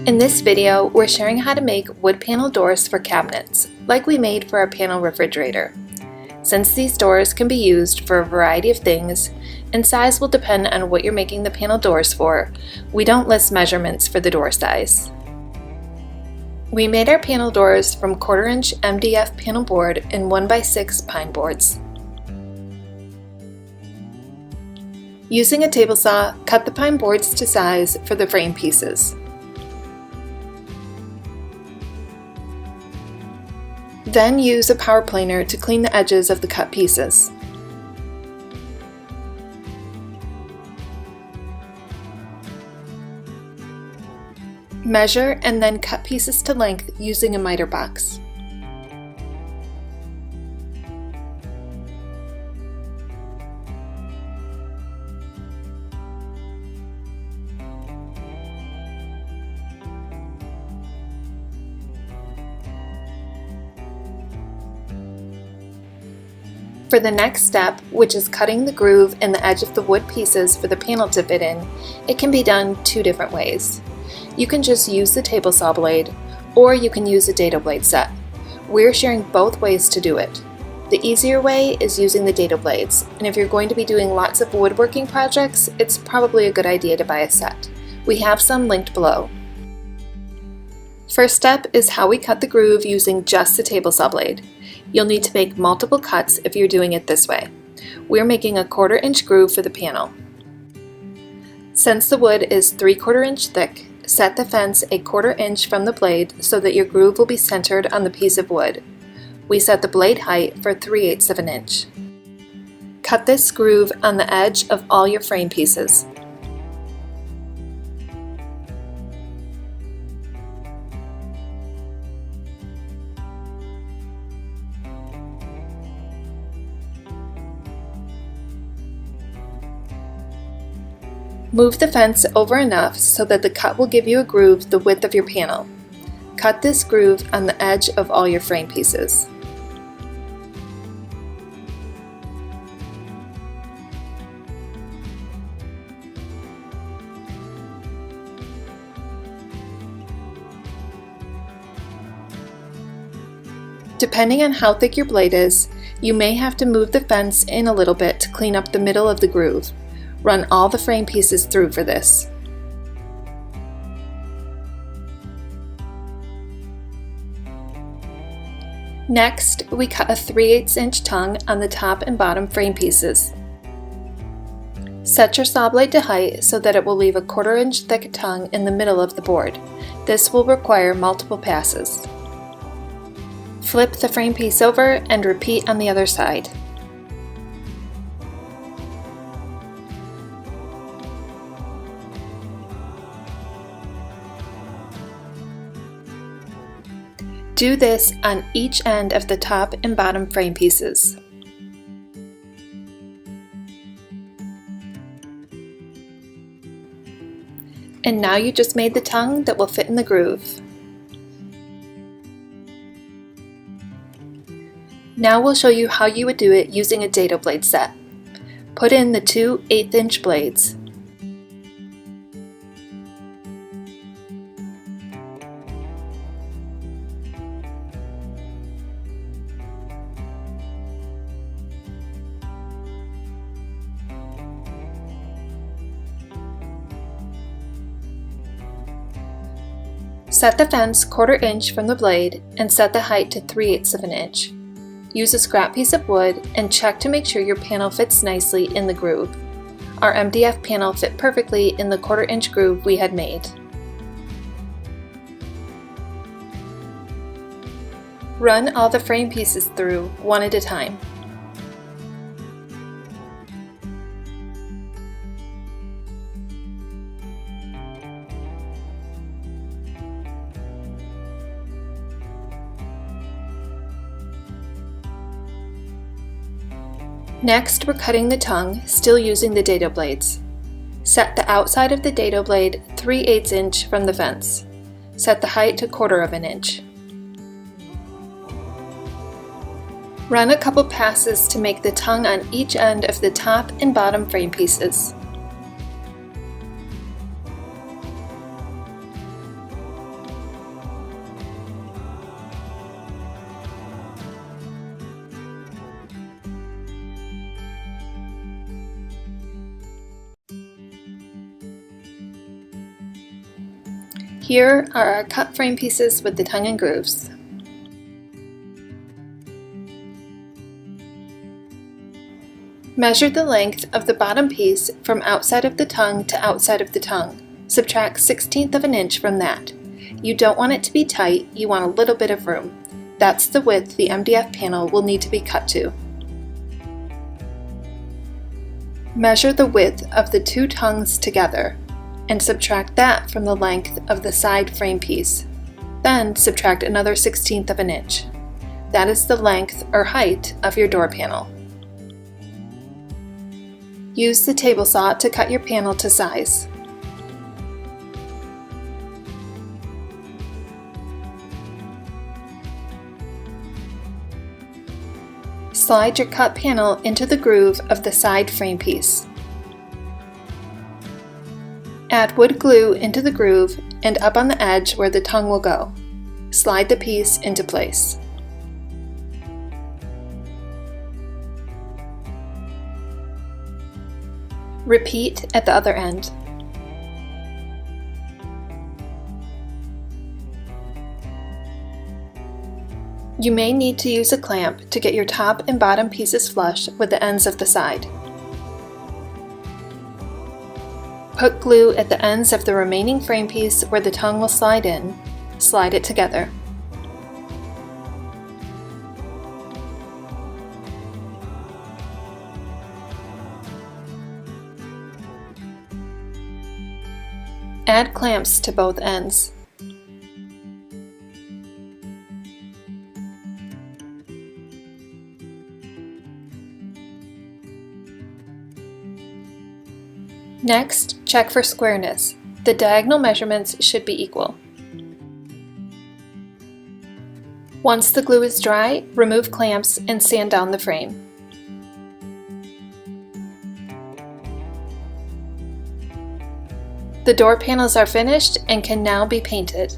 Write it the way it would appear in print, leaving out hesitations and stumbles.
In this video, we're sharing how to make wood panel doors for cabinets, like we made for our panel refrigerator. Since these doors can be used for a variety of things, and size will depend on what you're making the panel doors for, we don't list measurements for the door size. We made our panel doors from 1/4 inch MDF panel board and 1x6 pine boards. Using a table saw, cut the pine boards to size for the frame pieces. Then use a power planer to clean the edges of the cut pieces. Measure and then cut pieces to length using a miter box. For the next step, which is cutting the groove in the edge of the wood pieces for the panel to fit in, it can be done two different ways. You can just use the table saw blade, or you can use a Dado Blade Set. We're sharing both ways to do it. The easier way is using the Dado blades, and if you're going to be doing lots of woodworking projects, it's probably a good idea to buy a set. We have some linked below. First step is how we cut the groove using just the table saw blade. You'll need to make multiple cuts if you're doing it this way. We're making a 1/4 inch groove for the panel. Since the wood is 3/4 inch thick, set the fence a 1/4 inch from the blade so that your groove will be centered on the piece of wood. We set the blade height for 3/8 of an inch. Cut this groove on the edge of all your frame pieces. Move the fence over enough so that the cut will give you a groove the width of your panel. Cut this groove on the edge of all your frame pieces. Depending on how thick your blade is, you may have to move the fence in a little bit to clean up the middle of the groove. Run all the frame pieces through for this. Next, we cut a 3/8 inch tongue on the top and bottom frame pieces. Set your saw blade to height so that it will leave a 1/4 inch thick tongue in the middle of the board. This will require multiple passes. Flip the frame piece over and repeat on the other side. Do this on each end of the top and bottom frame pieces. And now you just made the tongue that will fit in the groove. Now we'll show you how you would do it using a Dado Blade Set. Put in the two 1/8 inch blades. Set the fence 1/4 inch from the blade and set the height to 3/8 of an inch. Use a scrap piece of wood and check to make sure your panel fits nicely in the groove. Our MDF panel fit perfectly in the 1/4 inch groove we had made. Run all the frame pieces through one at a time. Next, we're cutting the tongue, still using the dado blades. Set the outside of the dado blade 3/8 inch from the fence. Set the height to 1/4 of an inch. Run a couple passes to make the tongue on each end of the top and bottom frame pieces. Here are our cut frame pieces with the tongue and grooves. Measure the length of the bottom piece from outside of the tongue to outside of the tongue. Subtract 1/16 of an inch from that. You don't want it to be tight, you want a little bit of room. That's the width the MDF panel will need to be cut to. Measure the width of the two tongues together and subtract that from the length of the side frame piece. Then subtract another 1/16 of an inch. That is the length or height of your door panel. Use the table saw to cut your panel to size. Slide your cut panel into the groove of the side frame piece. Add wood glue into the groove and up on the edge where the tongue will go. Slide the piece into place. Repeat at the other end. You may need to use a clamp to get your top and bottom pieces flush with the ends of the side. Put glue at the ends of the remaining frame piece where the tongue will slide in. Slide it together. Add clamps to both ends. Next, check for squareness. The diagonal measurements should be equal. Once the glue is dry, remove clamps and sand down the frame. The door panels are finished and can now be painted.